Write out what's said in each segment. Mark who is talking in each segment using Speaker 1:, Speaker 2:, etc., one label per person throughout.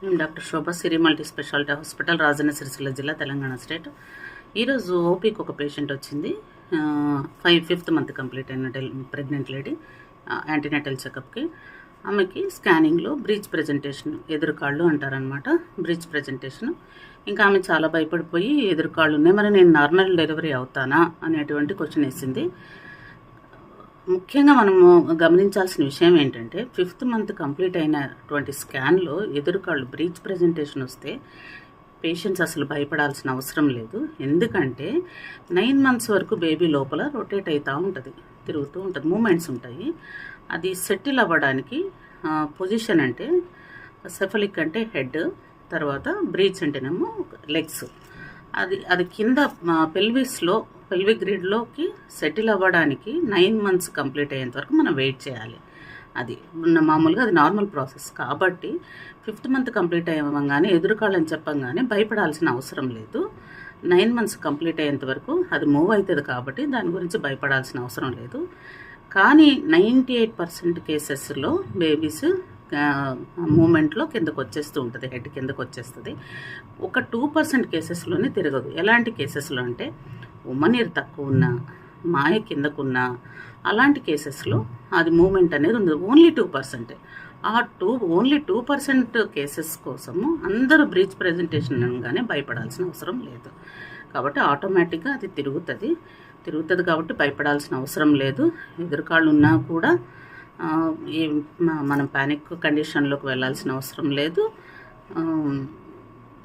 Speaker 1: మేము doctor Shobha Siri multi speciality hospital Rajanna Sircilla జిల్లా Telangana state. ఈరోజు ఓపీకి ఒక పేషెంట్ వచ్చింది. 5th మంత్ కంప్లీట్ అయిన ప్రెగ్నెంట్ లేడీ యాంటీనేటల్ చెకప్కి. ఆమెకి స్కానింగ్లో బ్రీచ్ ప్రజెంటేషన్, ఎదురుకాళ్ళు అంటారనమాట, బ్రీచ్ ప్రజెంటేషన్. ఇంకా ఆమె చాలా భయపడిపోయి ఎదురుకాళ్ళు ఉన్నాయి, మరి నేను నార్మల్ డెలివరీ అవుతానా అనేటువంటి క్వశ్చన్ వేసింది. ముఖ్యంగా మనము గమనించాల్సిన విషయం ఏంటంటే 5th మంత్ కంప్లీట్ అయినటువంటి స్కాన్లో ఎదురుకాళ్ళు బ్రీచ్ ప్రజెంటేషన్ వస్తే పేషెంట్స్ అసలు భయపడాల్సిన అవసరం లేదు. ఎందుకంటే 9 months వరకు బేబీ లోపల రొటేట్ అవుతూ ఉంటుంది, తిరుగుతూ ఉంటుంది, మూమెంట్స్ ఉంటాయి. అది సెటిల్ అవ్వడానికి పొజిషన్ అంటే సెఫలిక్ అంటే హెడ్, తర్వాత బ్రీచ్ అంటేనేమో లెగ్స్. అది కింద పెల్విక్ గ్రిడ్లోకి సెటిల్ అవ్వడానికి 9 months కంప్లీట్ అయ్యేంత వరకు మనం వెయిట్ చేయాలి. అది మామూలుగా అది నార్మల్ ప్రాసెస్. కాబట్టి 5th మంత్ కంప్లీట్ అయ్యగానే ఎదురుకాళ్ళని చెప్పంగానే భయపడాల్సిన అవసరం లేదు. 9 months కంప్లీట్ అయ్యేంత వరకు అది మూవ్ అవుతుంది కాబట్టి దాని గురించి భయపడాల్సిన అవసరం లేదు. కానీ 98% కేసెస్లో బేబీస్ మూమెంట్లో కిందకు వచ్చేస్తూ ఉంటుంది, హెడ్ కిందకు వచ్చేస్తుంది. ఒక 2% కేసెస్లోనే తిరగదు. ఎలాంటి కేసెస్లో అంటే ఉమ్మనీరు తక్కువ ఉన్నా, మాయ కిందకున్నా, అలాంటి కేసెస్లో అది మూమెంట్ అనేది ఉంది. ఓన్లీ 2%. ఓన్లీ 2% కేసెస్ కోసము అందరూ బ్రీచ్ ప్రజెంటేషన్ అనగానే భయపడాల్సిన అవసరం లేదు. కాబట్టి ఆటోమేటిక్గా అది తిరుగుతుంది కాబట్టి భయపడాల్సిన అవసరం లేదు. ఎదురుకాళ్ళు ఉన్నా కూడా మనం ప్యానిక్ కండిషన్లోకి వెళ్ళాల్సిన అవసరం లేదు.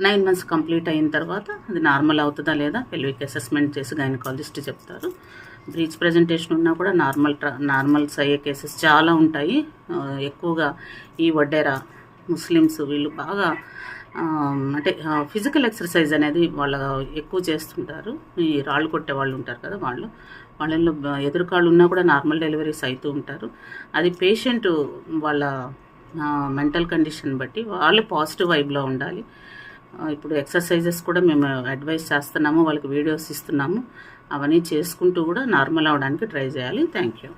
Speaker 1: 9 months కంప్లీట్ అయిన తర్వాత అది నార్మల్ అవుతుందా లేదా పెల్విక్ అసెస్మెంట్ చేసి గైనకాలజిస్ట్ చెప్తారు. బ్రీచ్ ప్రజెంటేషన్ ఉన్నా కూడా నార్మల్స్ అయ్యే కేసెస్ చాలా ఉంటాయి. ఎక్కువగా ఈ వడ్డేరా ముస్లిమ్స్ వీళ్ళు బాగా అంటే ఫిజికల్ ఎక్సర్సైజ్ అనేది వాళ్ళ ఎక్కువ చేస్తుంటారు. ఈ రాళ్ళు కొట్టే వాళ్ళు ఉంటారు కదా, వాళ్ళలో ఎదురుకాళ్ళు ఉన్నా కూడా నార్మల్ డెలివరీస్ అవుతూ ఉంటారు. అది పేషెంట్ వాళ్ళ మెంటల్ కండిషన్ బట్టి వాళ్ళు పాజిటివ్ వైబ్లో ఉండాలి. ఇప్పుడు ఎక్సర్సైజెస్ కూడా మేము అడ్వైస్ చేస్తున్నాము, వాళ్ళకి వీడియోస్ ఇస్తున్నాము. అవన్నీ చేసుకుంటూ కూడా నార్మల్ అవడానికి ట్రై చేయాలి. Thank you.